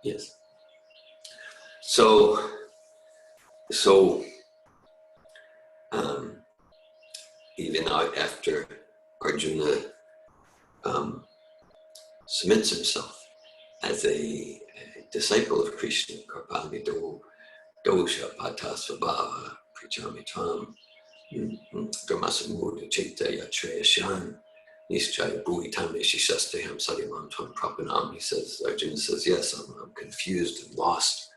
Yes. So even after Arjuna submits himself as a disciple of Krishna, Karpanido dosha patasvabhava prichamitam Dharmasamudha chaitaya treyashan nischaya bhuitam eshishasteham sarimam tvam prapanam. He says, Arjuna says, yes, I'm confused and lost.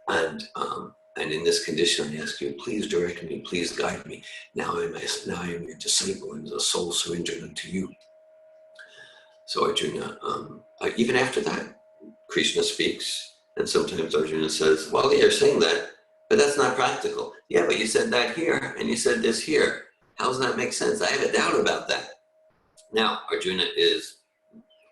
And in this condition, I ask you, please direct me, please guide me. Now I am your disciple, and the soul surrendered unto you. So Arjuna, even after that, Krishna speaks, and sometimes Arjuna says, well, you're saying that, but that's not practical. Yeah, but you said that here, and you said this here. How does that make sense? I have a doubt about that. Now, Arjuna is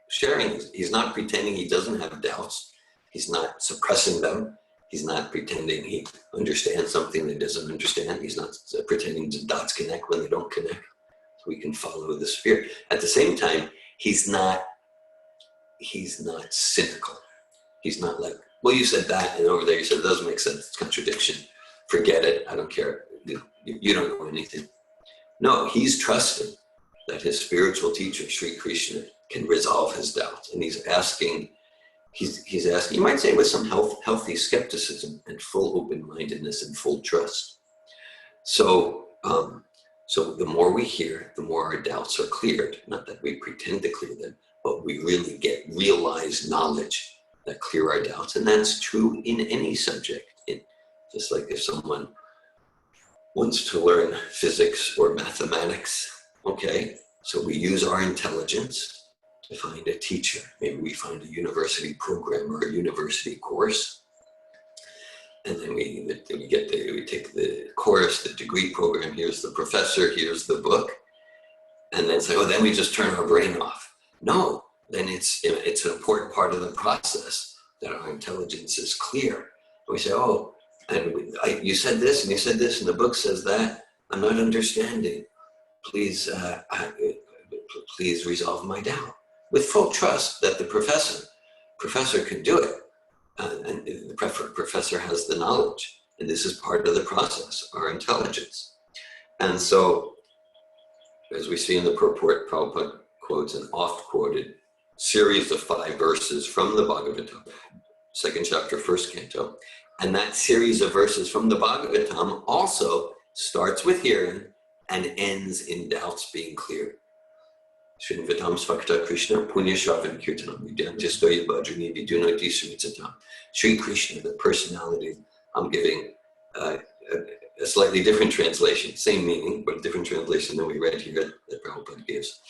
sharing. He's not pretending he doesn't have doubts. He's not suppressing them. He's not pretending he understands something that he doesn't understand. He's not pretending the dots connect when they don't connect. So we can follow the spirit. At the same time, he's not cynical. He's not like, well, you said that, and over there you said it doesn't make sense. It's contradiction. Forget it. I don't care. You don't know anything. No, he's trusting that his spiritual teacher, Sri Krishna, can resolve his doubts. And he's asking, you might say with some healthy skepticism and full open-mindedness and full trust. So the more we hear, the more our doubts are cleared. Not that we pretend to clear them, but we really get realized knowledge that clear our doubts. And that's true in any subject. Just like if someone wants to learn physics or mathematics, okay, so we use our intelligence to find a teacher. Maybe we find a university program or a university course, and then we take the course, the degree program. Here's the professor, here's the book, and then say, oh, then we just turn our brain off. No, then it's an important part of the process that our intelligence is clear. We say, oh, and you said this, and you said this, and the book says that. I'm not understanding. Please resolve my doubt. With full trust that the professor can do it. And the professor has the knowledge. And this is part of the process, our intelligence. And so, as we see in the purport, Prabhupada quotes an oft-quoted series of 5 verses from the Bhagavatam, 2nd chapter, 1st canto. And that series of verses from the Bhagavatam also starts with hearing and ends in doubts being cleared. Srinvatam Svakta Krishna Punya Shravan Kirtanam Vidyan Jistoya Bhajani Vidunati Srimitatam. Sri Krishna, the personality, I'm giving a slightly different translation, same meaning, but a different translation than we read here that Prabhupada gives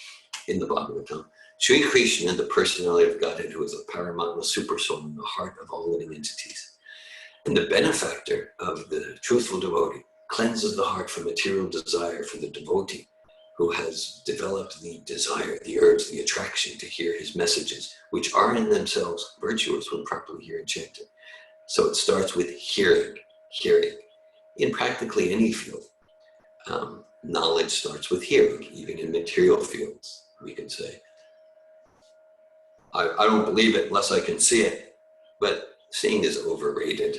in the Bhagavatam. Sri Krishna, the personality of Godhead, who is a Paramatma super soul in the heart of all living entities. And the benefactor of the truthful devotee cleanses the heart from material desire for the devotee who has developed the desire, the urge, the attraction to hear his messages, which are in themselves virtuous when properly heard and chanted. So it starts with hearing. In practically any field, knowledge starts with hearing, even in material fields. We could say, I don't believe it unless I can see it, but seeing is overrated,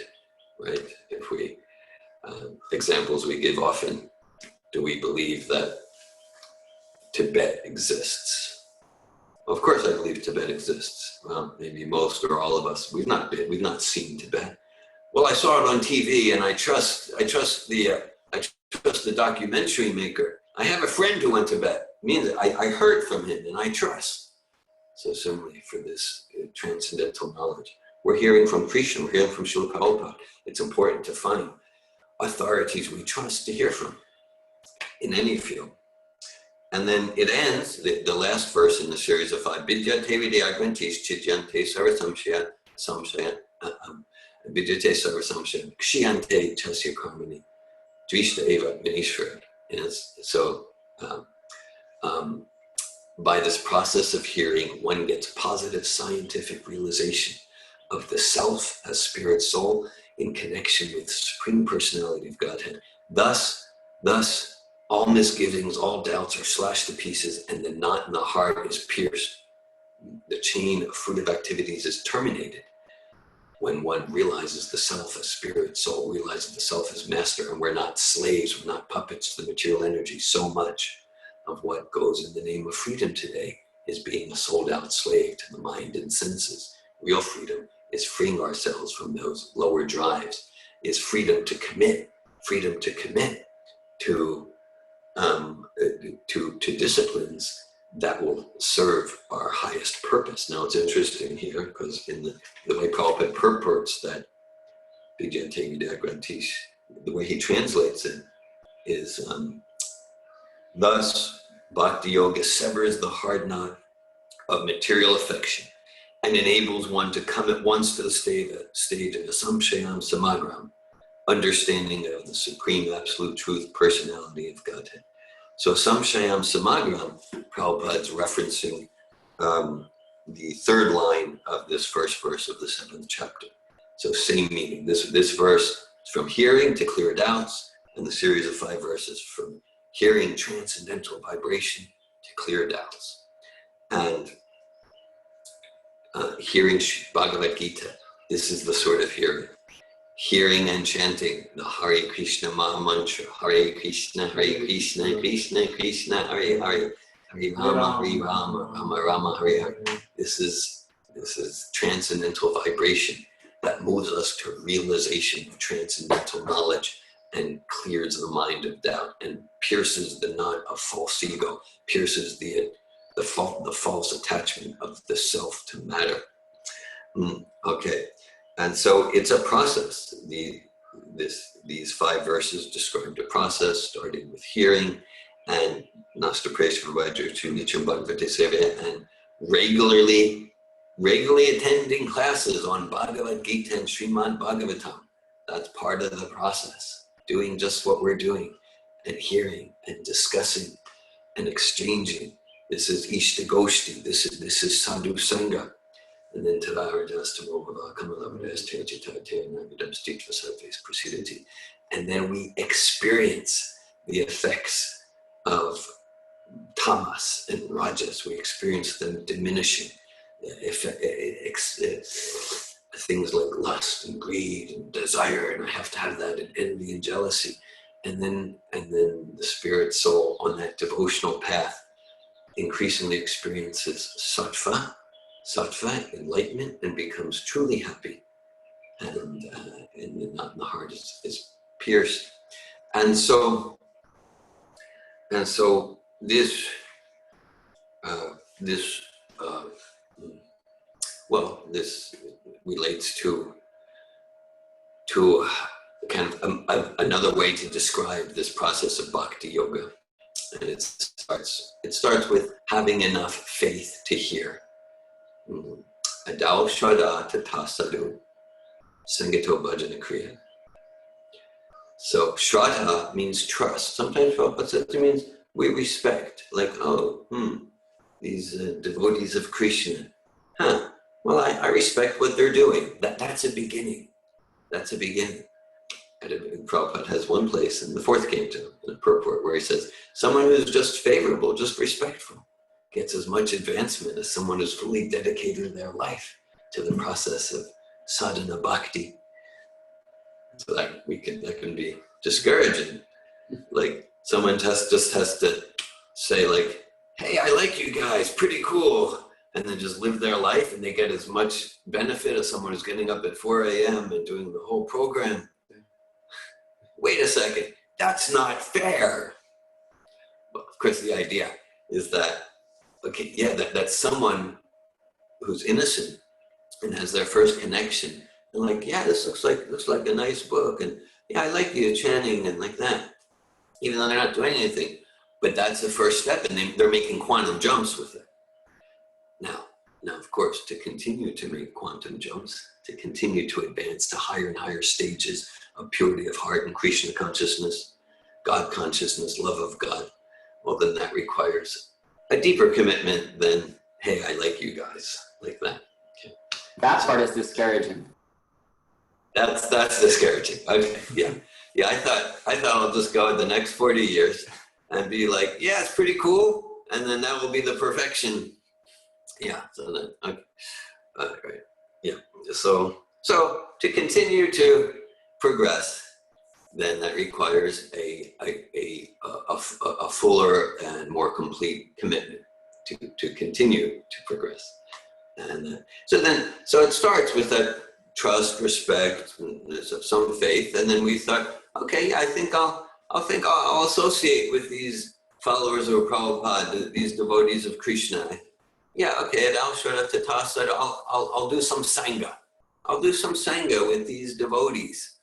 right? If we, examples we give often, do we believe that Tibet exists? Of course I believe Tibet exists. Well, maybe most or all of us, we've not seen Tibet. Well, I saw it on TV and I trust the documentary maker. I have a friend who went to Tibet. Means I heard from him and I trust. So similarly for this transcendental knowledge, we're hearing from Krishna, we're hearing from Srila Prabhupada. It's important to find authorities we trust to hear from in any field. And then it ends, the last verse in the series of 5, Vidyate vidyagvantis chidyante sarasamshya samshaya vidyate sarasamshya kshiyante tasya karmani dvishta eva minishvara. So by this process of hearing, one gets positive scientific realization of the self as spirit soul in connection with the Supreme Personality of Godhead. Thus, all misgivings, all doubts are slashed to pieces, and the knot in the heart is pierced. The chain of fruitive activities is terminated. when one realizes the self as spirit, soul realizes the self as master, and we're not slaves, we're not puppets to the material energy. So much of what goes in the name of freedom today is being a sold out slave to the mind and senses. Real freedom is freeing ourselves from those lower drives, is freedom to commit to disciplines that will serve our highest purpose. Now it's interesting here, because in the way Prabhupada purports that Vijayate Vidagrantish, the way he translates it is, thus Bhakti Yoga severs the hard knot of material affection and enables one to come at once to the stage of Asamshayam Samagram, understanding of the supreme absolute truth personality of Godhead. So Samshayam Samagram, Prabhupada's referencing the third line of this first verse of the 7th chapter. So same meaning. This verse is from hearing to clear doubts, and the series of 5 verses from hearing transcendental vibration to clear doubts. And hearing Bhagavad Gita, this is the sort of hearing. Hearing and chanting the Hare Krishna Maha Mantra, Hare Krishna, Krishna Krishna, Hare Hare, Hare Rama, Rama Rama, Hare Hare. This is transcendental vibration that moves us to realization of transcendental knowledge and clears the mind of doubt and pierces the knot of false ego, pierces the false attachment of the self to matter. Okay. And so it's a process. These 5 verses describe the process, starting with hearing and Nasta Preshva Vajra to Nityam Bhagavate Sevya, and regularly attending classes on Bhagavad Gita and Srimad Bhagavatam. That's part of the process. Doing just what we're doing, and hearing and discussing and exchanging. This is Ishtagoshti. This is Sadhu Sangha. And then and then we experience the effects of tamas and rajas. We experience them diminishing. Things like lust and greed and desire, and I have to have that, and envy and jealousy. And then the spirit soul on that devotional path increasingly experiences sattva, enlightenment, and becomes truly happy, and the heart is pierced. And so this relates to kind of another way to describe this process of bhakti yoga, and it starts with having enough faith to hear. Adao Shraddha Tata Sadhu Sangato Bhajana Kriya. So Shraddha means trust. Sometimes Prabhupada says it means we respect, like, these devotees of Krishna. Well, I respect what they're doing. That's a beginning. That's a beginning. And Prabhupada has one place in the 4th canto, in the purport, where he says, someone who's just favorable, just respectful, gets as much advancement as someone who's fully dedicated their life to the process of sadhana bhakti. So that can be discouraging. Like someone just has to say, like, hey, I like you guys, pretty cool, and then just live their life, and they get as much benefit as someone who's getting up at 4 a.m. and doing the whole program. Wait a second, that's not fair. Well, of course, the idea is that, okay, yeah, that's someone who's innocent and has their first connection, and like, yeah, this looks like a nice book, and yeah, I like you chanting and like that, even though they're not doing anything. But that's the first step, and they're making quantum jumps with it. Now, of course, to continue to make quantum jumps, to continue to advance to higher and higher stages of purity of heart and Krishna consciousness, God consciousness, love of God, well, then that requires a deeper commitment than, hey, I like you guys, like that. Okay. That part is discouraging. That's discouraging. Okay, yeah. I thought I'll just go the next 40 years and be like, yeah, it's pretty cool, and then that will be the perfection. Yeah. So then, okay. Right. Yeah. So So to continue to progress, then that requires a fuller and more complete commitment to continue to progress. And so it starts with that trust, respect, some faith, and then we thought, okay, yeah, I think I'll associate with these followers of Prabhupada, these devotees of Krishna. Yeah, okay, at Al-Shara Tata said, I'll do some Sangha. I'll do some Sangha with these devotees.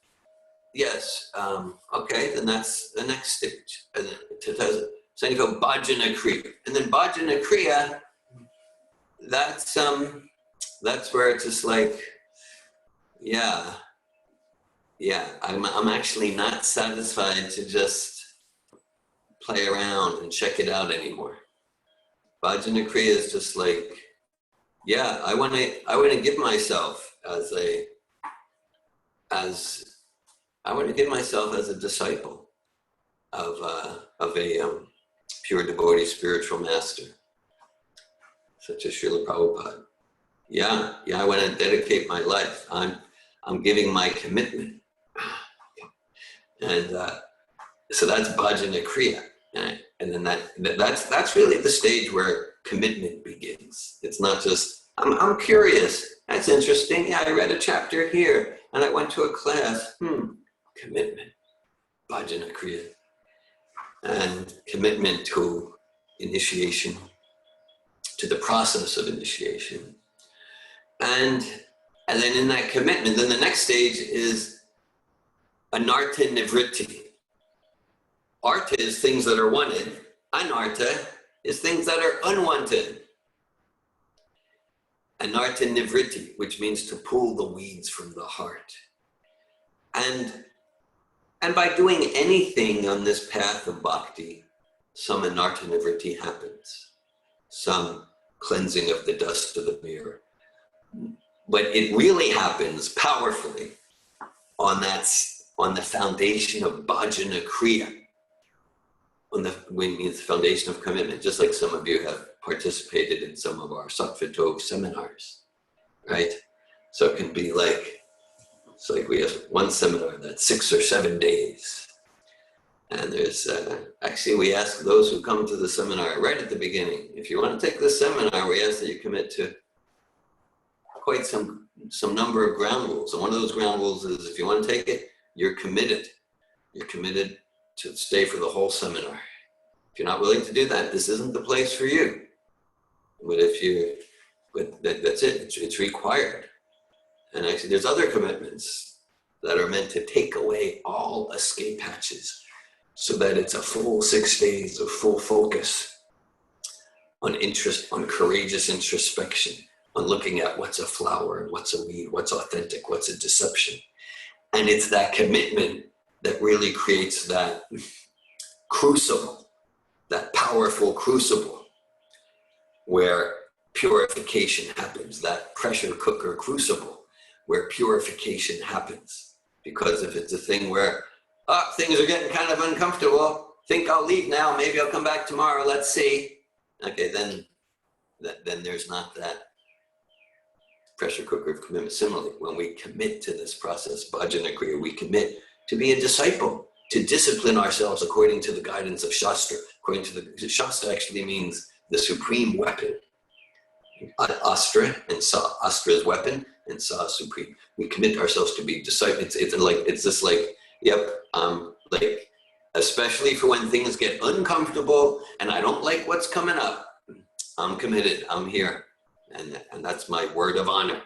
Yes, okay, then that's the next stage. And then Sangha Bhajana Kriya. And then Bhajana Kriya, that's where it's just like, yeah, I'm actually not satisfied to just play around and check it out anymore. Bhajana Kriya is just like, yeah, I want to give myself as a disciple of a pure devotee spiritual master, such as Srila Prabhupada. Yeah, I want to dedicate my life. I'm giving my commitment. And so that's Bhajana Kriya. And then that's really the stage where commitment begins. It's not just, I'm curious, that's interesting. Yeah, I read a chapter here and I went to a class. Commitment, Bhajana Kriya. And commitment to initiation, to the process of initiation. And then in that commitment, then the next stage is anartha nivritti. Artha is things that are wanted. Anartha is things that are unwanted. Anartha nivritti, which means to pull the weeds from the heart. And by doing anything on this path of bhakti, some anartha nivritti happens. Some cleansing of the dust of the mirror. But it really happens powerfully on the foundation of Bhajana Kriya. The foundation of commitment, just like some of you have participated in some of our Sattva Tog seminars, right? So it can be like, it's like we have one seminar that's 6 or 7 days. And there's, actually we ask those who come to the seminar right at the beginning, if you want to take this seminar, we ask that you commit to quite some number of ground rules. And one of those ground rules is if you want to take it, you're committed. You're committed to stay for the whole seminar. If you're not willing to do that, this isn't the place for you. But that's it, it's required. And actually there's other commitments that are meant to take away all escape hatches so that it's a full 6 days of full focus on courageous introspection, on looking at what's a flower, what's a weed, what's authentic, what's a deception. And it's that commitment that really creates that crucible, that powerful crucible where purification happens, that pressure cooker crucible where purification happens. Because if it's a thing where, things are getting kind of uncomfortable, think I'll leave now, maybe I'll come back tomorrow, let's see. Okay, then there's not that pressure cooker of commitment. Similarly, when we commit to this process, Bhajana Kriya, we commit to be a disciple, to discipline ourselves according to the guidance of Shastra. According to the Shastra actually means the supreme weapon. Astra and Sa, Astra is weapon and Sa is supreme. We commit ourselves to be disciples. It's just like, like, especially for when things get uncomfortable and I don't like what's coming up, I'm committed, I'm here. And that's my word of honor.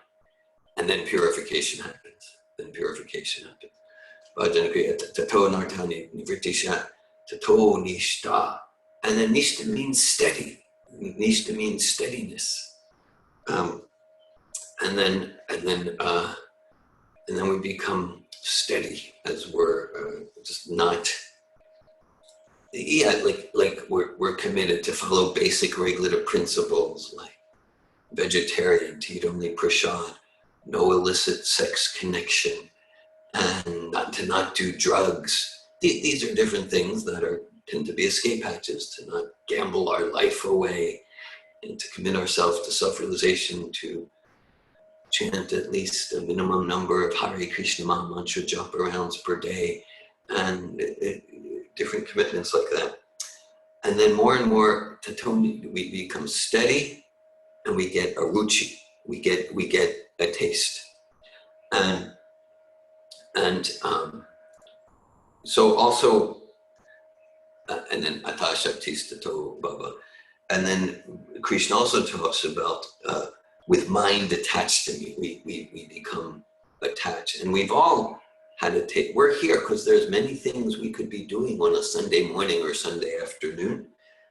And then purification happens. Bhajana Kriya, tato nartani nivrittisha, tato nishta. And then nishta means steady. Nishta means steadiness. And then we become steady as we're just not. Yeah, like we're committed to follow basic regulative principles like vegetarian, to eat only prasad, no illicit sex connection, and not do drugs. These are different things that tend to be escape hatches, to not gamble our life away, and to commit ourselves to self-realization, to chant at least a minimum number of Hare Krishna Maha Mantra japa rounds per day, and different commitments like that. And then more and more, Tatoni, we become steady, and we get a ruchi. We get a taste, and so also, and then Atashaktis Tato Baba, and then Krishna also talks about with mind attached to me, we become attached, and we've all had to take. We're here because there's many things we could be doing on a Sunday morning or Sunday afternoon,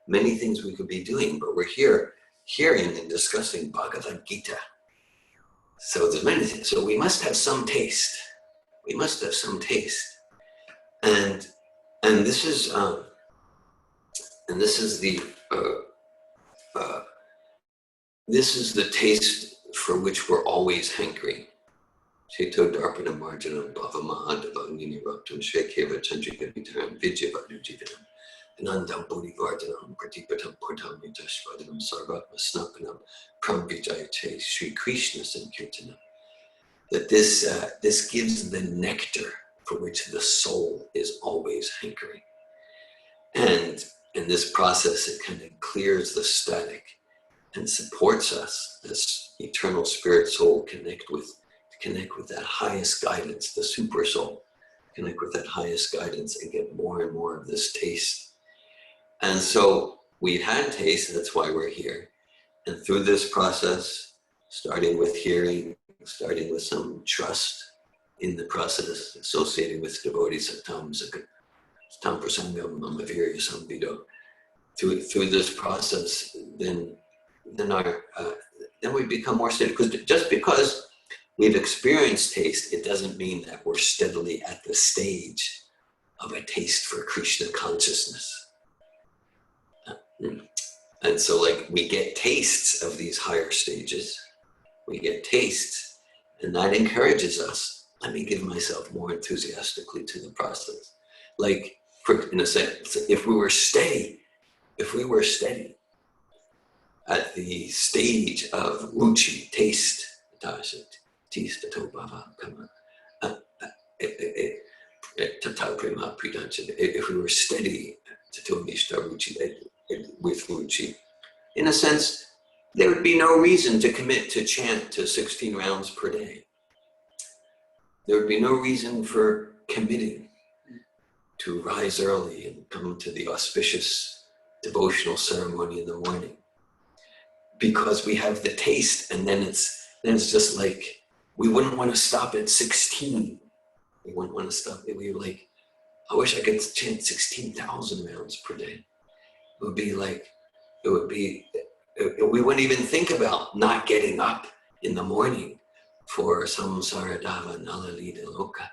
many things we could be doing, but we're here hearing and discussing Bhagavad Gita. So there's many things. So we must have some taste. We must have some taste, and this is the taste for which we're always hankering. Cheto Darpana Marjanam Bhava Mahadavagni Raptam Shekeva Chandrika Vitaram Vijayavadu Jivanam Anandam Bodhi Vardhanam Pratipatam Purtam Vitashvadanam Sarvatma Snapanam Pramvijayache Sri Krishna Sankirtanam. That this gives the nectar for which the soul is always hankering. And in this process, it kind of clears the static and supports us as eternal spirit soul connect with that highest guidance, the super soul, connect with that highest guidance and get more and more of this taste. And so we've had taste, that's why we're here. And through this process, starting with hearing, starting with some trust in the process associated with devotees of Tam Prasangam Mamavirya Samvido, through this process, then we become more steady. Because just because we've experienced taste, it doesn't mean that we're steadily at the stage of a taste for Krishna consciousness. And so like we get tastes of these higher stages, we get tastes, and that encourages us. Let me give myself more enthusiastically to the process. Like, in a sense, if we were steady at the stage of ruchi, taste, if we were steady with ruchi, in a sense, there would be no reason to commit to chant to 16 rounds per day. There would be no reason for committing to rise early and come to the auspicious devotional ceremony in the morning, because we have the taste, and then it's just like we wouldn't want to stop at 16. We wouldn't want to stop. We were like, I wish I could chant 16,000 rounds per day. It would be like, we wouldn't even think about not getting up in the morning for samsaradava nalalita loka.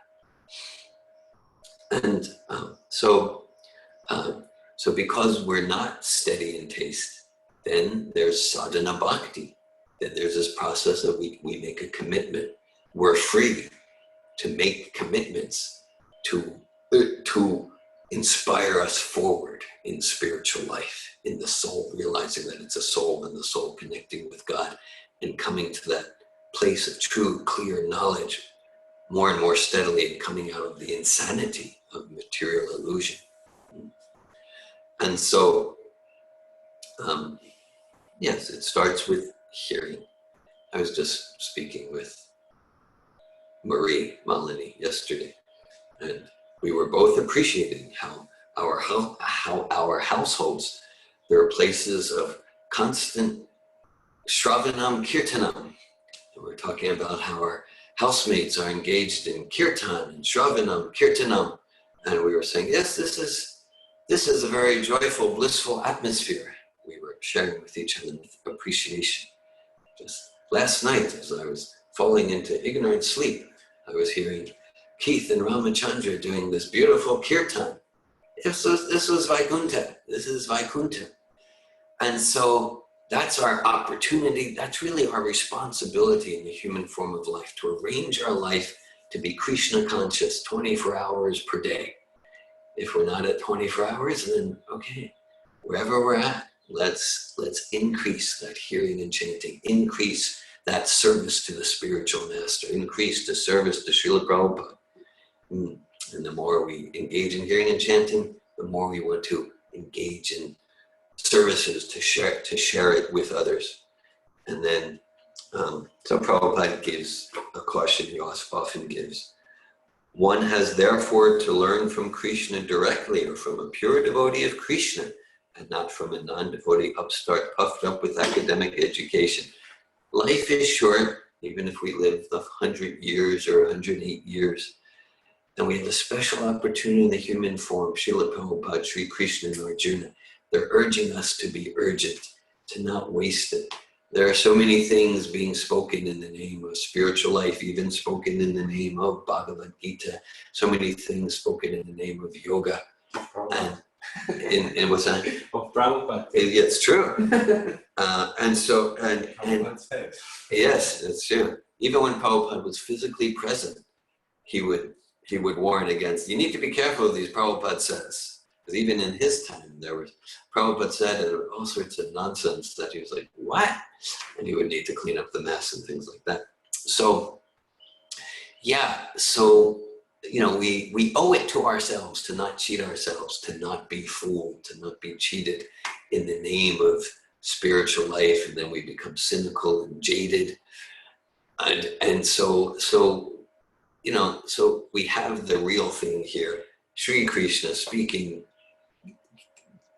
And so because we're not steady in taste, then there's sadhana bhakti. Then there's this process that we make a commitment. We're free to make commitments to inspire us forward in spiritual life, in the soul, realizing that it's a soul and the soul connecting with God and coming to that place of true, clear knowledge more and more steadily and coming out of the insanity of material illusion. And so, yes, it starts with hearing. I was just speaking with Marie Malini yesterday, and we were both appreciating how our households, there are places of constant shravanam kirtanam. And we're talking about how our housemates are engaged in kirtan and shravanam kirtanam, and we were saying, yes, this is a very joyful, blissful atmosphere. We were sharing with each other with appreciation. Just last night, as I was falling into ignorant sleep, I was hearing Keith and Ramachandra doing this beautiful kirtan. This was Vaikuntha. This is Vaikuntha. And so that's our opportunity. That's really our responsibility in the human form of life, to arrange our life to be Krishna conscious 24 hours per day. If we're not at 24 hours, then okay, wherever we're at, let's increase that hearing and chanting, increase that service to the spiritual master, increase the service to Srila Prabhupada. And the more we engage in hearing and chanting, the more we want to engage in services to share it with others. And then, so Prabhupada gives a caution he often gives. One has therefore to learn from Krishna directly, or from a pure devotee of Krishna, and not from a non-devotee upstart puffed up with academic education. Life is short, even if we live 100 years or 108 years. And we have a special opportunity in the human form. Srila Prabhupada, Sri Krishna, and Arjuna, they're urging us to be urgent, to not waste it. There are so many things being spoken in the name of spiritual life, even spoken in the name of Bhagavad Gita. So many things spoken in the name of yoga. And what's that? Of Prabhupada. It's true. Yes, that's true. Even when Prabhupada was physically present, he would warn against, you need to be careful of these, Prabhupada says. Because even in his time, Prabhupada said all sorts of nonsense that he was like, what? And he would need to clean up the mess and things like that. So, yeah, we owe it to ourselves to not cheat ourselves, to not be fooled, to not be cheated in the name of spiritual life, and then we become cynical and jaded. And so we have the real thing here, Sri Krishna speaking,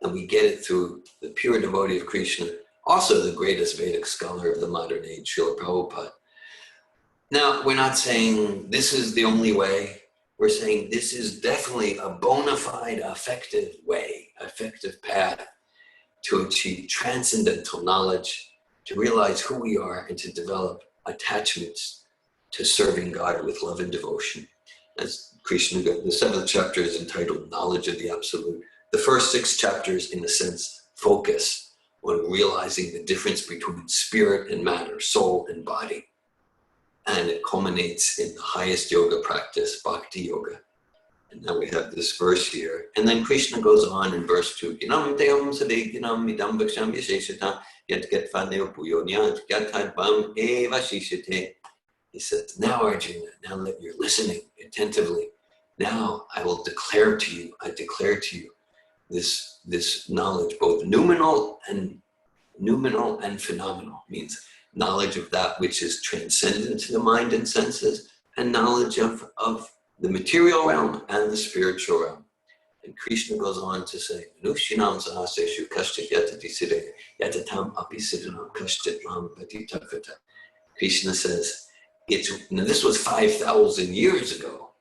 and we get it through the pure devotee of Krishna, also the greatest Vedic scholar of the modern age, Srila Prabhupada. Now, we're not saying this is the only way. We're saying this is definitely a bona fide, effective way, effective path to achieve transcendental knowledge, to realize who we are, and to develop attachments to serving God with love and devotion. As Krishna, the 7th chapter is entitled Knowledge of the Absolute. The first 6 chapters, in a sense, focus on realizing the difference between spirit and matter, soul and body. And it culminates in the highest yoga practice, Bhakti Yoga. And now we have this verse here. And then Krishna goes on in verse 2. He says, now Arjuna, now that you're listening attentively, now I will declare to you, this knowledge, both noumenal and phenomenal, means knowledge of that which is transcendent to the mind and senses, and knowledge of the material realm and the spiritual realm. And Krishna goes on to say, Manushinam sahasreshu kashchit yatati siddhaya yatatam api siddhanam kashchit ram patitavata. Krishna says, this was 5,000 years ago,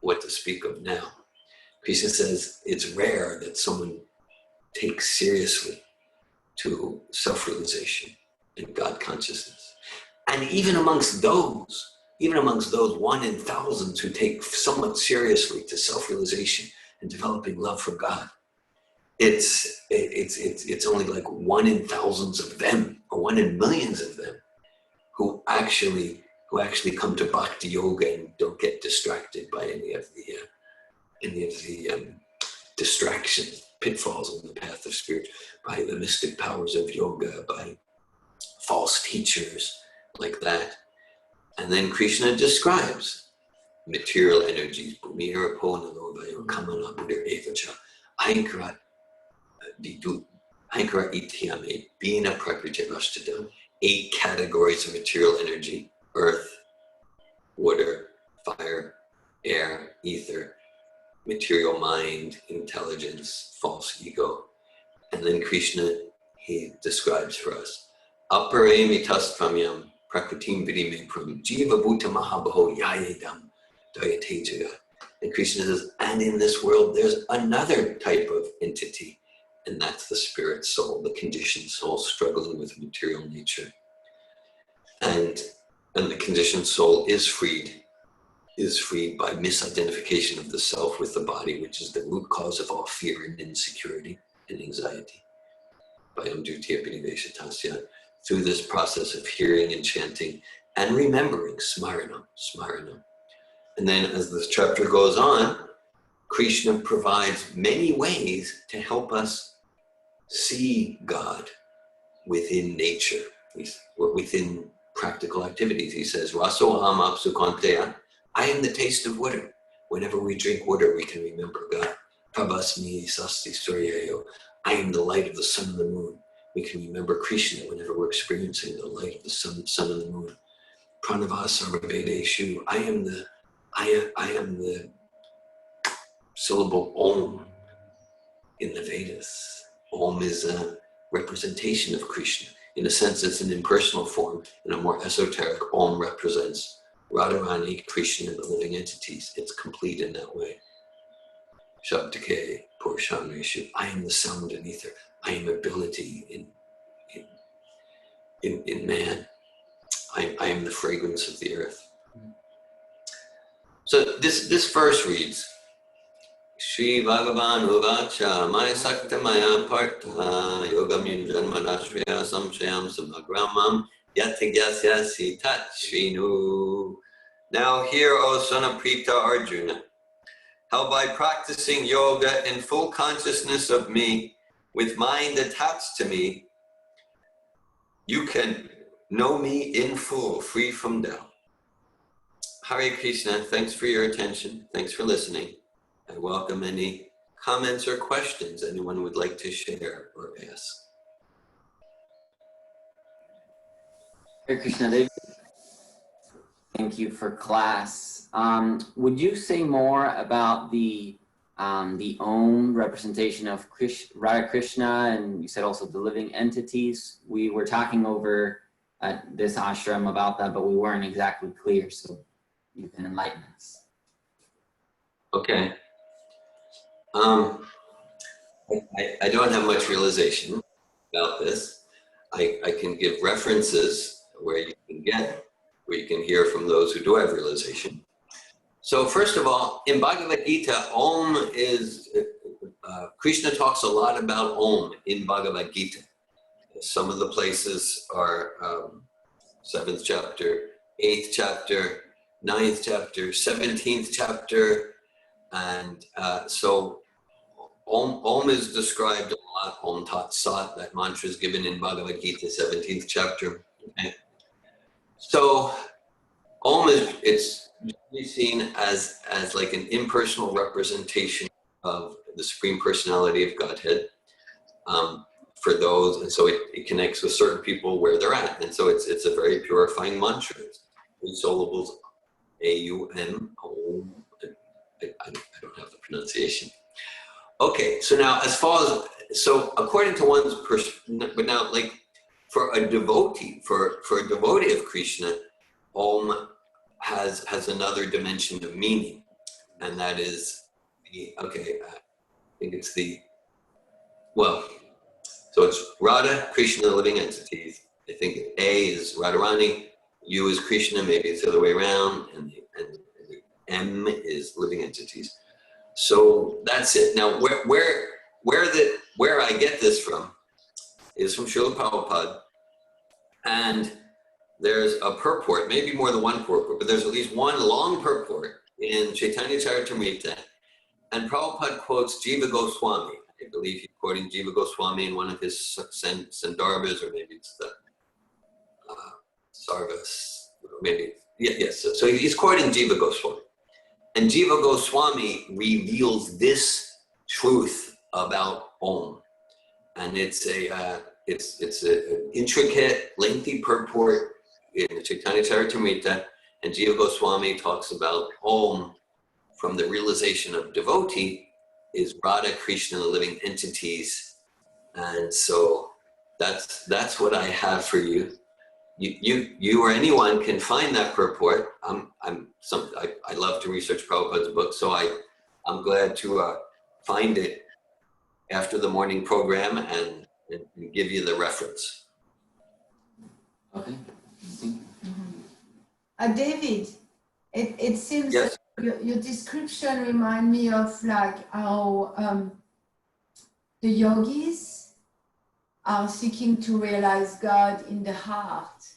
what to speak of now. Krishna says it's rare that someone takes seriously to self-realization and God consciousness. And even amongst those 1 in thousands who take somewhat seriously to self-realization and developing love for God, it's only like 1 in thousands of them, or 1 in millions of them, who actually come to Bhakti Yoga and don't get distracted by any of the distractions, pitfalls on the path of spirit, by the mystic powers of yoga, by false teachers like that. And then Krishna describes material energies, Bina Prakriti Rashtadam, 8 categories of material energy: earth, water, fire, air, ether, material mind, intelligence, false ego. And then Krishna, he describes for us, Apare mitastramyam prakritim vidime pram jiva bhuta mahabho yayedam dayate jagat. And Krishna says, and in this world there's another type of entity, and that's the spirit soul, the conditioned soul struggling with material nature. And the conditioned soul is freed by misidentification of the self with the body, which is the root cause of all fear and insecurity and anxiety. Through this process of hearing and chanting and remembering, smaranam. And then as this chapter goes on, Krishna provides many ways to help us see God within nature, within practical activities. He says, Raso aham apsu konteya, I am the taste of water. Whenever we drink water, we can remember God. Prabhasmi sasti suryayo, I am the light of the sun and the moon. We can remember Krishna whenever we're experiencing the light of the sun and the moon. Pranavasarva Vedeshu, I am the syllable Om in the Vedas. Om is a representation of Krishna. In a sense, it's an impersonal form. In a more esoteric, Om represents Radharani, Krishna, and the living entities. It's complete in that way. Shabdake, Purushameshu, I am the sound and ether. I am ability in man. I am the fragrance of the earth. So this verse reads, Shri Bhagavan Uvacha Maya Sakta Maya Partha Yogam Yunjanmadashriya Samshayam Samagramam Yatigyasya Tat Shrinu. Now hear, O son of Prita Arjuna, how by practicing yoga in full consciousness of me, with mind attached to me, you can know me in full, free from doubt. Hare Krishna, thanks for your attention. Thanks for listening. I welcome any comments or questions anyone would like to share or ask. Hare Krishna, David. Thank you for class. Would you say more about the Om representation of Radha Krishna, and you said also the living entities? We were talking over at this ashram about that, but we weren't exactly clear, so you can enlighten us. Okay. I don't have much realization about this. I can give references where you can hear from those who do have realization. So first of all, in Bhagavad Gita, Om is, Krishna talks a lot about Om in Bhagavad Gita. Some of the places are 7th chapter, 8th chapter, 9th chapter, 17th chapter, and so Om is described a lot. Om Tat Sat, that mantra is given in Bhagavad Gita, 17th chapter. Okay. So Om it's usually seen as like an impersonal representation of the Supreme Personality of Godhead. For those, and so it connects with certain people where they're at, and so it's a very purifying mantra. It's 3 syllables, A-U-M, Om. I don't have the pronunciation. Okay, so now as far as, so according to one's person, but now like for a devotee, for a devotee of Krishna, Om has another dimension of meaning, and that is the, okay, I think it's the, well, so it's Radha, Krishna, the living entities. I think A is Radharani, U is Krishna, maybe it's the other way around, and M is living entities. So that's it. Now, where I get this from is from Srila Prabhupada, and there's a purport, maybe more than one purport, but there's at least one long purport in Chaitanya Charitamrita, and Prabhupada quotes Jiva Goswami. I believe he's quoting Jiva Goswami in one of his Sandarbhas, or maybe it's the Sarvas, maybe, yes. So he's quoting Jiva Goswami. And Jiva Goswami reveals this truth about Om. And it's an intricate, lengthy purport in the Chaitanya Charitamrita, and Jiva Goswami talks about Om from the realization of devotee is Radha, Krishna, the living entities. And so that's what I have for you. You or anyone can find that purport. I love to research Prabhupada's book, so I'm glad to find it after the morning program and give you the reference. Okay. David, it seems yes. Your description reminds me of like how the yogis are seeking to realize God in the heart.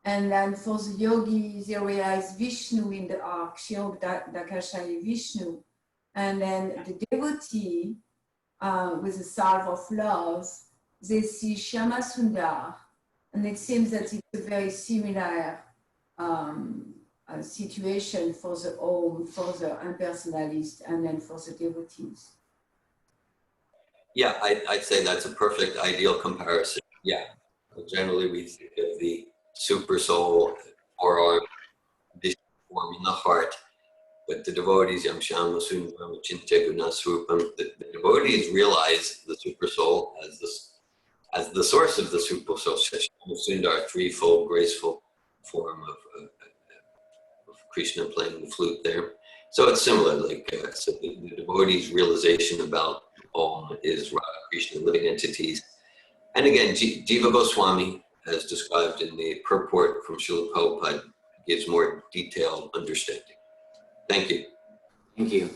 And then for the yogis, they realize Vishnu in the heart, Kshirodakashaya Vishnu. And then the devotee, with a salve of love, they see Shyamasundar And it seems that it's a very similar situation for the Om, for the impersonalist, and then for the devotees. Yeah, I'd say that's a perfect ideal comparison. Yeah, generally we think of the super soul or our form in the heart, but the devotees, Yam Shama Sundaram Chintya Gunasrupam, the devotees realize the super soul as the source of the super soul. Shama Sundar, threefold graceful form of Krishna playing the flute there. So it's similar, like so the devotees' realization about Om is Radha Krishna living entities. And again, Jiva Goswami, as described in the purport from Srila Prabhupada, gives more detailed understanding. Thank you. Thank you.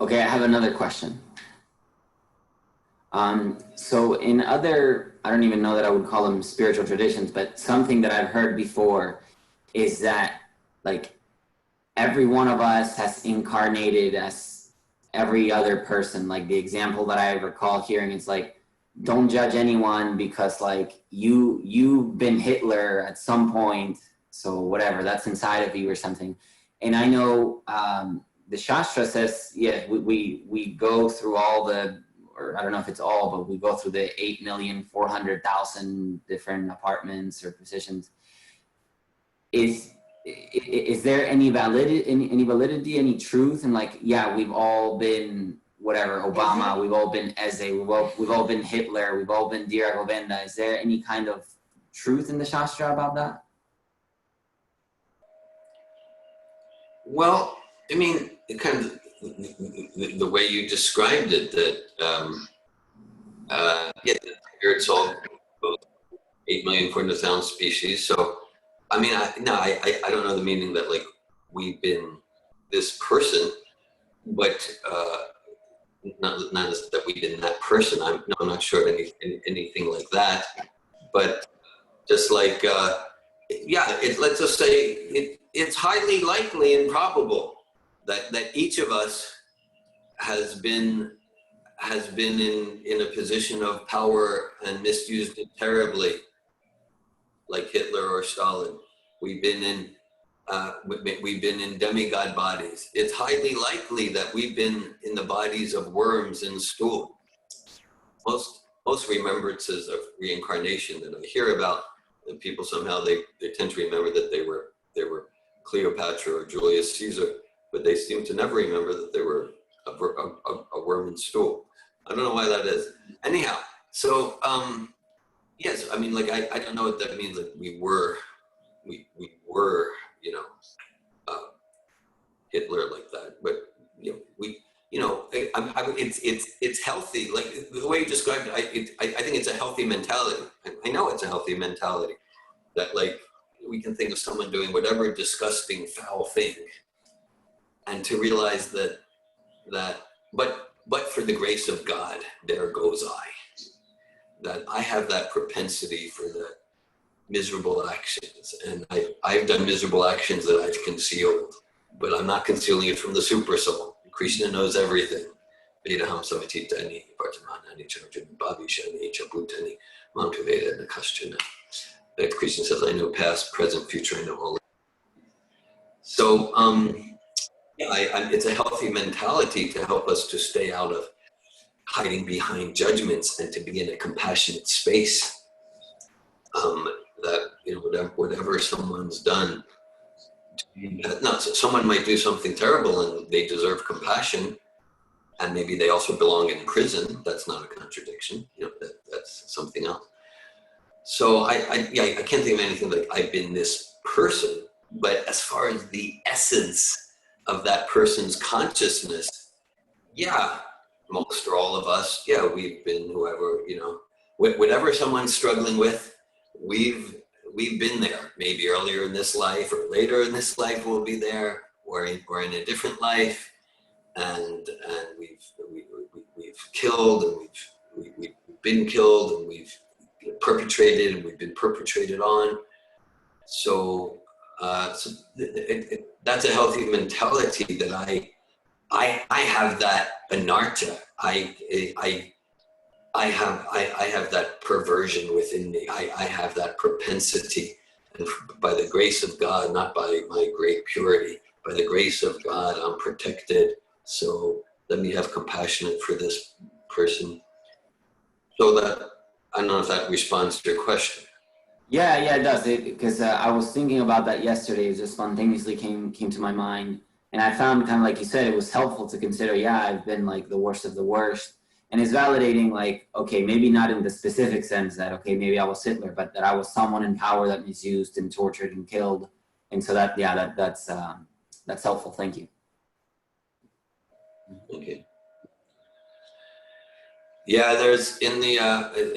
Okay, I have another question. So in other, I don't even know that I would call them spiritual traditions, but something that I've heard before is that like every one of us has incarnated as every other person. Like the example that I recall hearing is like, don't judge anyone because like you've been Hitler at some point, so whatever, that's inside of you or something. And I know the Shastra says, yeah, we go through all the, or I don't know if it's all, but we go through the 8,400,000 different apartments or positions. Is there any validity, any truth? And like, yeah, we've all been whatever, Obama, we've all been Eze, we've all been Hitler, we've all been Dhira, Govinda. Is there any kind of truth in the Shastra about that? Well, I mean, kind of the way you described it, that yeah, the spirits all 8,400,000 species. So, I mean, I don't know the meaning that like we've been this person, but not that we've been that person. I'm not sure of anything like that. But just like yeah, let's just say it's highly likely and probable that each of us has been in a position of power and misused it terribly, like Hitler or Stalin. We've been in demigod bodies. It's highly likely that we've been in the bodies of worms in stool. Most remembrances of reincarnation that I hear about, and people somehow they tend to remember that they were Cleopatra or Julius Caesar, but they seem to never remember that they were a worm in stool. I don't know why that is. Anyhow, so yes, I mean, like I don't know what that means. Like we were, you know, Hitler like that, but you know, it's healthy. Like the way you described it, I think it's a healthy mentality. I know it's a healthy mentality that like we can think of someone doing whatever disgusting, foul thing, and to realize that but for the grace of God, there goes I. That I have that propensity for the miserable actions, and I've done miserable actions that I've concealed, but I'm not concealing it from the super soul. Krishna knows everything. Vedaham samatitani, vartamanani, charjani, bhavishani, chabhutani, mamtaveda, nakashchana. That Krishna says, I know past, present, future, I know all. So, yeah, it's a healthy mentality to help us to stay out of hiding behind judgments and to be in a compassionate space. That, you know, whatever someone's done, someone might do something terrible and they deserve compassion, and maybe they also belong in prison. That's not a contradiction. You know, that's something else. So I can't think of anything like I've been this person, but as far as the essence of that person's consciousness, yeah, most or all of us, yeah, we've been whoever, you know, whatever someone's struggling with, we've been there. Maybe earlier in this life or later in this life we'll be there, or in a different life, and we've killed, and we've been killed, and we've perpetrated, and we've been perpetrated on. So, that's a healthy mentality that I have that anarcha. I have that perversion within me. I have that propensity. And by the grace of God, not by my great purity, by the grace of God, I'm protected. So let me have compassion for this person. So that, I don't know if that responds to your question. Yeah, it does. Because I was thinking about that yesterday. It just spontaneously came to my mind. And I found, kind of like you said, it was helpful to consider, yeah, I've been like the worst of the worst. And it's validating, like, okay, maybe not in the specific sense that, okay, maybe I was Hitler, but that I was someone in power that misused and tortured and killed. And so that, yeah, that's helpful. Thank you. Okay. Yeah, there's in the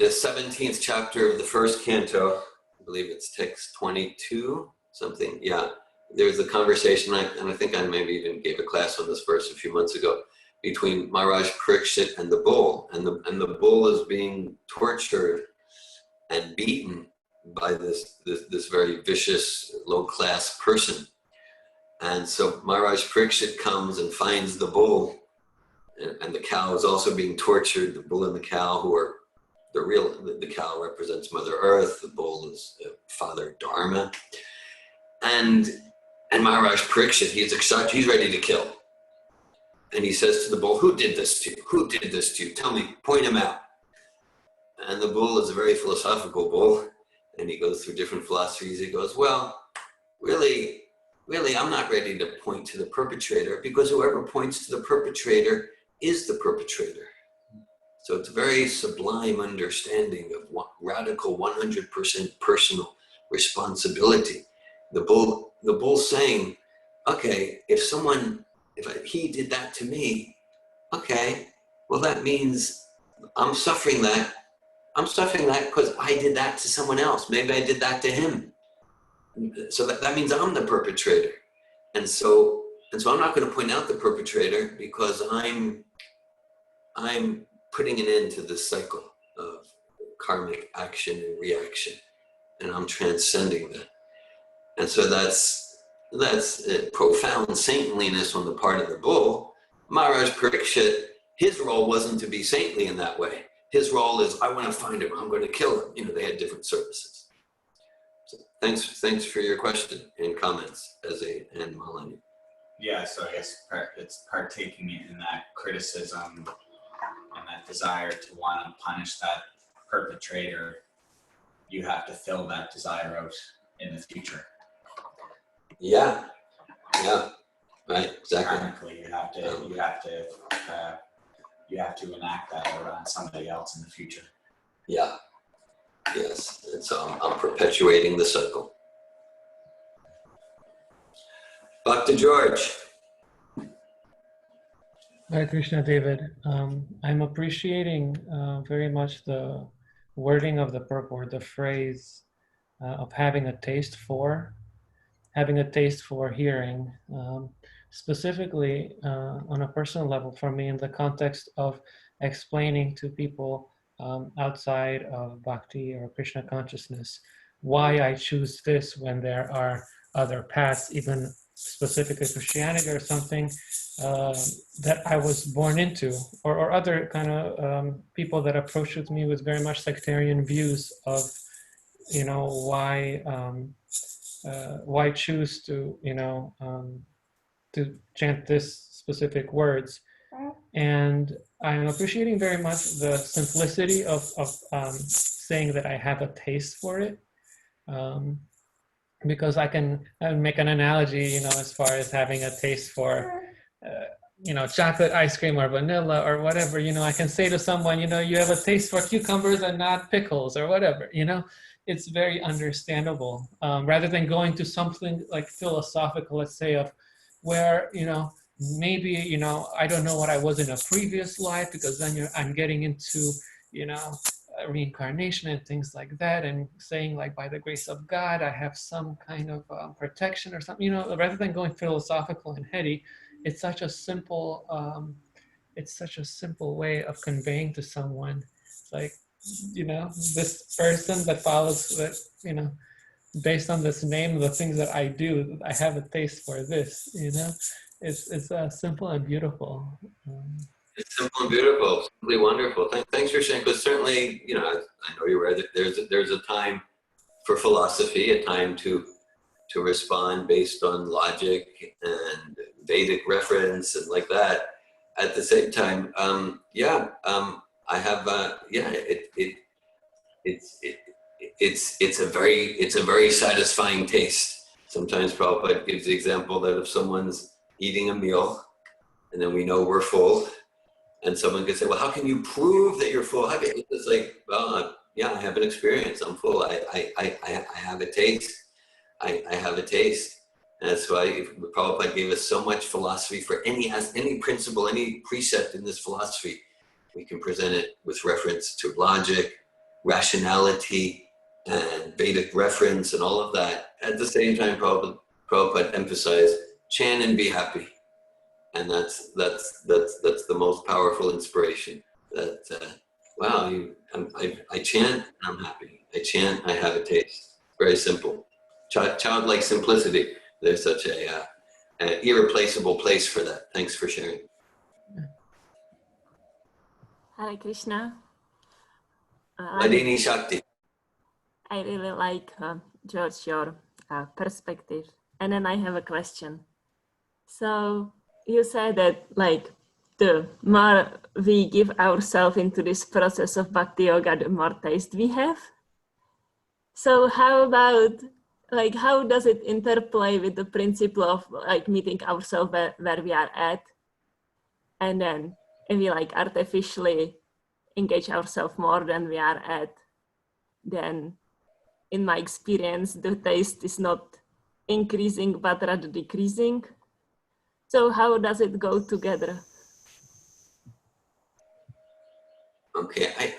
17th chapter of the first canto, I believe it's text 22, something, yeah. There's a conversation, and I think I maybe even gave a class on this verse a few months ago, between Maharaj Parikshit and the bull. And the bull is being tortured and beaten by this very vicious, low-class person. And so Maharaj Parikshit comes and finds the bull, and the cow is also being tortured. The bull and the cow, who are the cow represents Mother Earth, the bull is Father Dharma. And Maharaj Parikshit, he's ready to kill. And he says to the bull, who did this to you? Who did this to you? Tell me, point him out. And the bull is a very philosophical bull, and he goes through different philosophies. He goes, well, really, I'm not ready to point to the perpetrator, because whoever points to the perpetrator is the perpetrator. So it's a very sublime understanding of radical 100% personal responsibility. The bull saying, okay, if he did that to me, okay, well that means I'm suffering that because I did that to someone else. Maybe I did that to him. So that means I'm the perpetrator. And so I'm not going to point out the perpetrator, because I'm putting an end to this cycle of karmic action and reaction, and I'm transcending that. And so that's profound saintliness on the part of the bull. Maharaj Parikshit, his role wasn't to be saintly in that way. His role is, I want to find him, I'm going to kill him. They had different services. So thanks for your question and comments, Eze and Malini. Yeah, so I guess it's partaking in that criticism and that desire to want to punish that perpetrator. You have to fill that desire out in the future. Yeah, right, exactly. Karmically, you have to enact that out on somebody else in the future. Yeah, yes, and so I'm perpetuating the cycle. Dr. George. Hare Krishna, David. I'm appreciating very much the wording of the purport, the phrase of having a taste for hearing, specifically on a personal level for me in the context of explaining to people outside of bhakti or Krishna consciousness why I choose this when there are other paths, even specifically Christianity or something that I was born into, or other kind of people that approach with me with very much sectarian views of, why choose to, to chant this specific words. And I'm appreciating very much the simplicity of saying that I have a taste for it. Because I can make an analogy, as far as having a taste for, chocolate ice cream or vanilla or whatever. I can say to someone, you have a taste for cucumbers and not pickles or whatever. It's very understandable. Rather than going to something like philosophical, let's say, of where, maybe, I don't know what I was in a previous life, because then I'm getting into, reincarnation and things like that, and saying like, by the grace of God, I have some kind of protection or something, rather than going philosophical and heady. It's such a simple way of conveying to someone, like, this person that follows that, based on this name, the things that I do, I have a taste for this, it's simple and beautiful. It's simple and beautiful, simply wonderful. Thanks for sharing, because certainly, I know you're right. There's a time for philosophy, a time to respond based on logic and Vedic reference and like that. At the same time, I have, it's a very satisfying taste. Sometimes Prabhupada gives the example that if someone's eating a meal and then we know we're full, and someone could say, well, how can you prove that you're full? It's like, well, I have an experience. I'm full. I have a taste. I have a taste. And that's why Prabhupada gave us so much philosophy for any principle, any precept in this philosophy. We can present it with reference to logic, rationality, and Vedic reference and all of that. At the same time, Prabhupada emphasized, chant and be happy. And that's the most powerful inspiration. That I chant and I'm happy. I chant, I have a taste. Very simple. Childlike simplicity. There's such an irreplaceable place for that. Thanks for sharing. Hare Krishna. Ladini Shakti. I really like, George, your perspective. And then I have a question. So you said that the more we give ourselves into this process of bhakti yoga, the more taste we have. So how about, how does it interplay with the principle of meeting ourselves where we are at? And then if we artificially engage ourselves more than we are at, then in my experience, the taste is not increasing, but rather decreasing. So how does it go together? Okay, I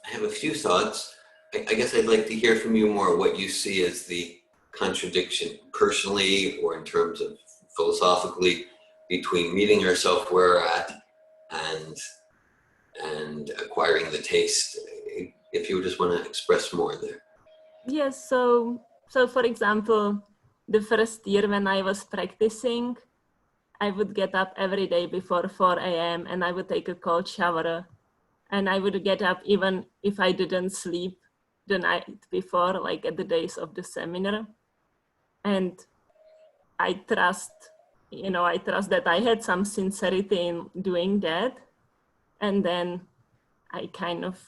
have a few thoughts. I guess I'd like to hear from you more what you see as the contradiction personally or in terms of philosophically between meeting ourselves where we're at and acquiring the taste. If you just want to express more there. Yes, so for example, the first year when I was practicing, I would get up every day before 4 a.m. and I would take a cold shower. And I would get up even if I didn't sleep the night before, at the days of the seminar. And I trust that I had some sincerity in doing that. And then I kind of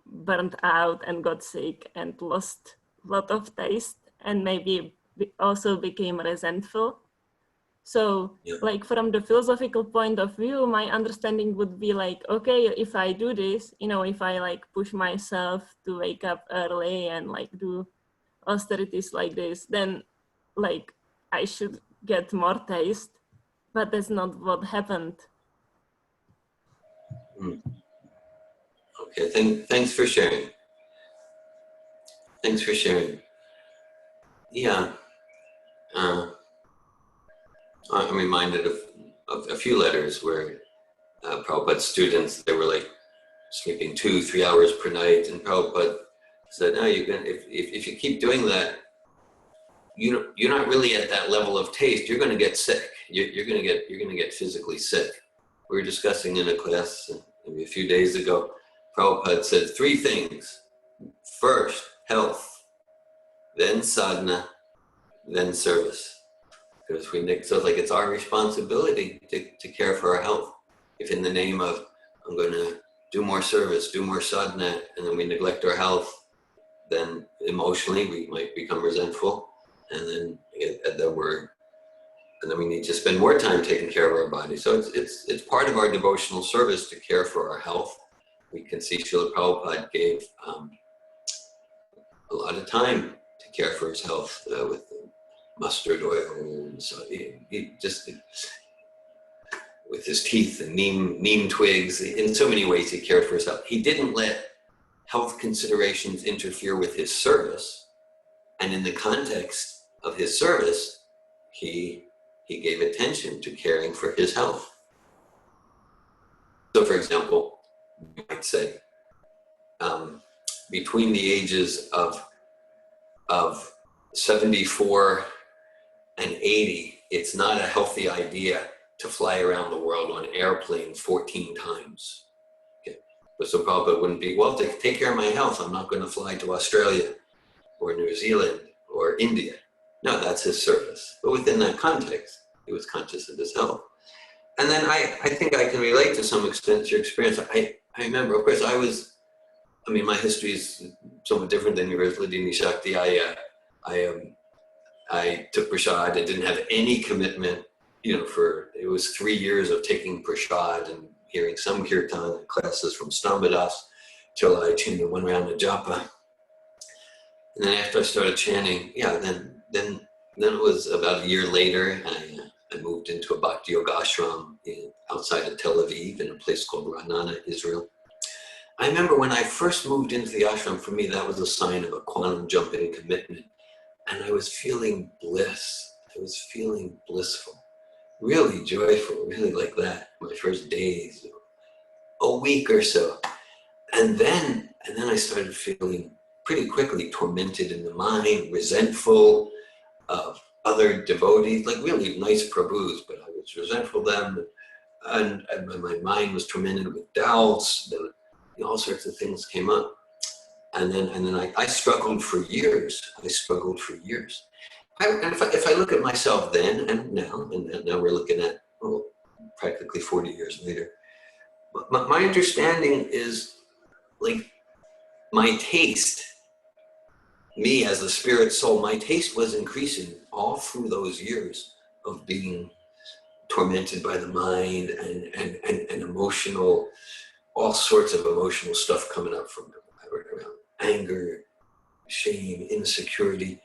burnt out and got sick and lost a lot of taste and maybe also became resentful. So from the philosophical point of view, my understanding would be okay, if I do this, if I push myself to wake up early and do austerities like this, then I should get more taste, but that's not what happened. Okay, thanks for sharing. Thanks for sharing. Yeah. I'm reminded of a few letters where Prabhupada's students, they were sleeping 2-3 hours per night, and Prabhupada said, no, you can, if you keep doing that, you're not really at that level of taste. You're going to get sick. You're going to get physically sick. We were discussing in a class maybe a few days ago. Prabhupada said 3 things. First, health, then sadhana, then service. Because it's our responsibility to care for our health. If in the name of, I'm going to do more service, do more sadhana, and then we neglect our health, then emotionally we might become resentful, and then we need to spend more time taking care of our body. So it's part of our devotional service to care for our health. We can see Srila Prabhupada gave a lot of time to care for his health with mustard oil, and so he just with his teeth and neem twigs. In so many ways he cared for his health. He didn't let health considerations interfere with his service, and in the context of his service, he gave attention to caring for his health. So, for example, you might say, between the ages of 74 and 80, it's not a healthy idea to fly around the world on airplane 14 times. Okay. But so Prabhupada wouldn't be, well, to take care of my health, I'm not going to fly to Australia or New Zealand or India. No, that's his service. But within that context, he was conscious of his health. And then I think I can relate to some extent to your experience. I remember, of course, my history is somewhat different than yours, Ladini Shakti. I took prasad. I didn't have any commitment, it was 3 years of taking prasad and hearing some kirtan and classes from Stambadas till I chanted 1 round of japa. And then after I started chanting, then it was about a year later, I moved into a Bhakti Yoga ashram outside of Tel Aviv in a place called Ra'anana, Israel. I remember when I first moved into the ashram, for me, that was a sign of a quantum jump in commitment. And I was feeling bliss. I was feeling blissful, really joyful, really like that, my first days, a week or so. And then I started feeling pretty quickly tormented in the mind, resentful of other devotees, like really nice Prabhus, but I was resentful of them. And my mind was tormented with doubts. All sorts of things came up. And then I struggled for years. And if I look at myself then and now we're looking at practically 40 years later, my understanding is like my taste, me as a spirit soul, my taste was increasing all through those years of being tormented by the mind and emotional, all sorts of emotional stuff coming up from around anger, shame, insecurity.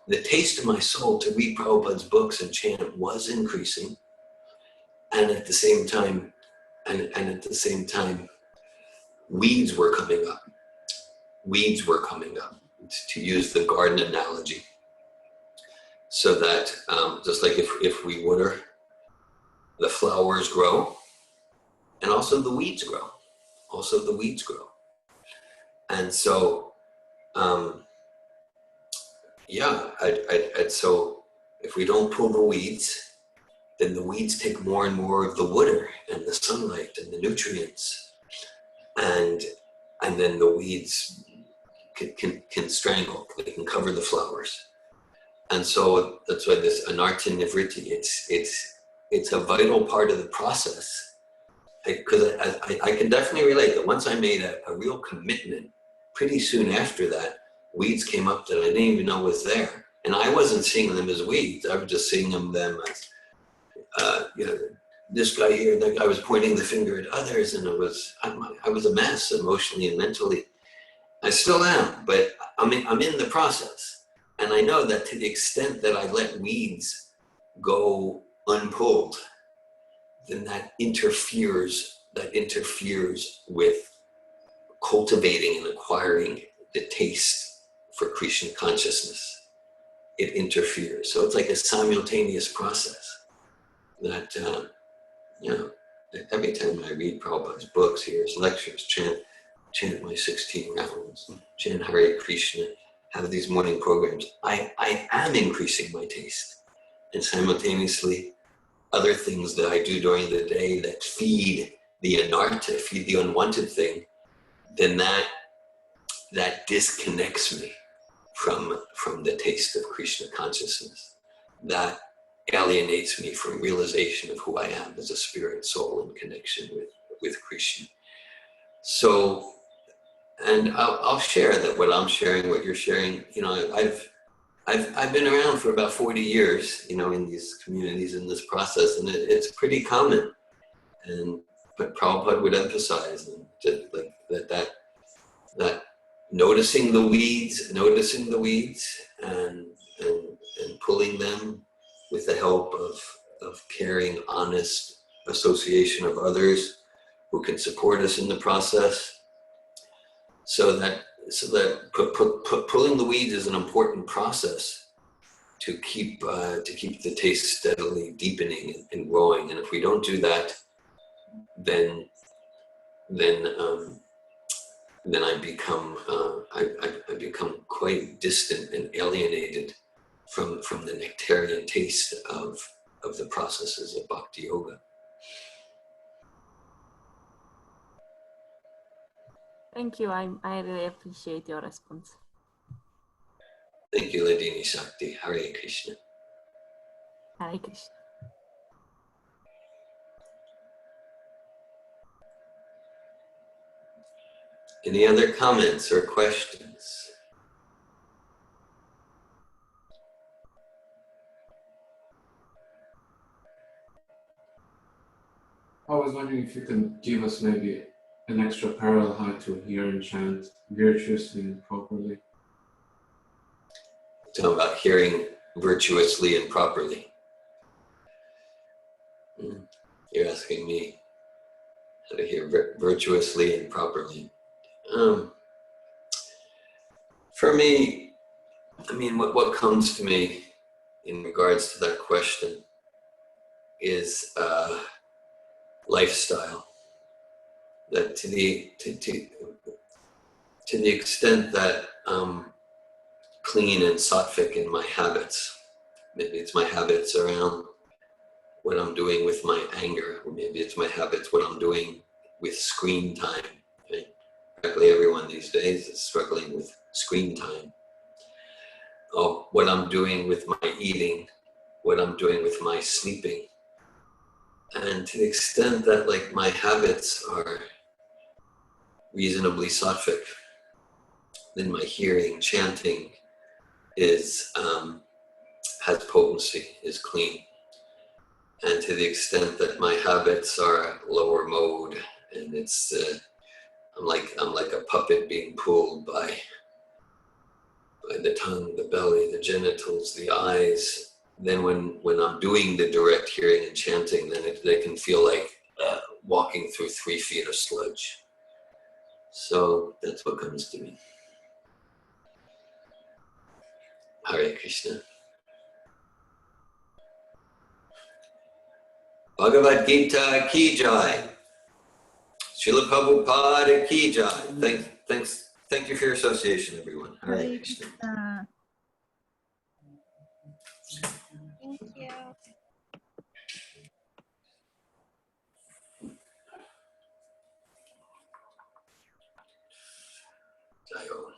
The taste of my soul to read Prabhupada's books and chant was increasing, and at the same time, weeds were coming up. Weeds were coming up, to use the garden analogy. So that just like if we water, the flowers grow, and also the weeds grow. And so, so if we don't pull the weeds, then the weeds take more and more of the water and the sunlight and the nutrients, and then the weeds can strangle. They can cover the flowers, and so that's why this anartha nivritti. It's a vital part of the process. Because I can definitely relate that once I made a real commitment, pretty soon after that, weeds came up that I didn't even know was there. And I wasn't seeing them as weeds. I was just seeing them as, this guy here, that guy was pointing the finger at others, and I was a mess emotionally and mentally. I still am, but I'm in the process. And I know that to the extent that I let weeds go unpulled, then that interferes with cultivating and acquiring the taste for Krishna consciousness. It interferes. So it's like a simultaneous process that, every time I read Prabhupada's books, hear his lectures, chant my 16 rounds, chant Hare Krishna, have these morning programs, I am increasing my taste. And simultaneously, other things that I do during the day that feed the anartha, feed the unwanted thing, then that disconnects me from the taste of Krishna consciousness. That alienates me from realization of who I am as a spirit, soul, in connection with Krishna. So, and I'll share that what I'm sharing, what you're sharing, I've been around for about 40 years, in these communities, in this process, and it's pretty common. But Prabhupada would emphasize that noticing the weeds, and pulling them with the help of caring, honest association of others who can support us in the process. So that pulling the weeds is an important process to keep the taste steadily deepening and growing. And if we don't do that, then I become quite distant and alienated from the nectarian taste of of the processes of bhakti yoga. Thank you. I really appreciate your response. Thank you, Ladini Shakti. Hare Krishna. Hare Krishna. Any other comments or questions? I was wondering if you can give us maybe an extra parallel how to hear and chant virtuously and properly. Talking about hearing virtuously and properly. You're asking me how to hear virtuously and properly. For me, I mean, what comes to me in regards to that question is lifestyle. That to the extent that I'm clean and sattvic in my habits, maybe it's my habits around what I'm doing with my anger, or maybe it's my habits, what I'm doing with screen time. Right? Practically everyone these days is struggling with screen time. Oh, what I'm doing with my eating, what I'm doing with my sleeping. And to the extent that like my habits are reasonably sattvic, then my hearing, chanting is has potency, is clean. And to the extent that my habits are lower mode, and it's I'm like a puppet being pulled by the tongue, the belly, the genitals, the eyes. Then when I'm doing the direct hearing and chanting, then they can feel like walking through 3 feet of sludge. So that's what comes to me. Hare Krishna. Bhagavad Gita ki jai. Srila Prabhupada ki jai. Thank you for your association, everyone. Hare Krishna. Thank you. Jai Ho.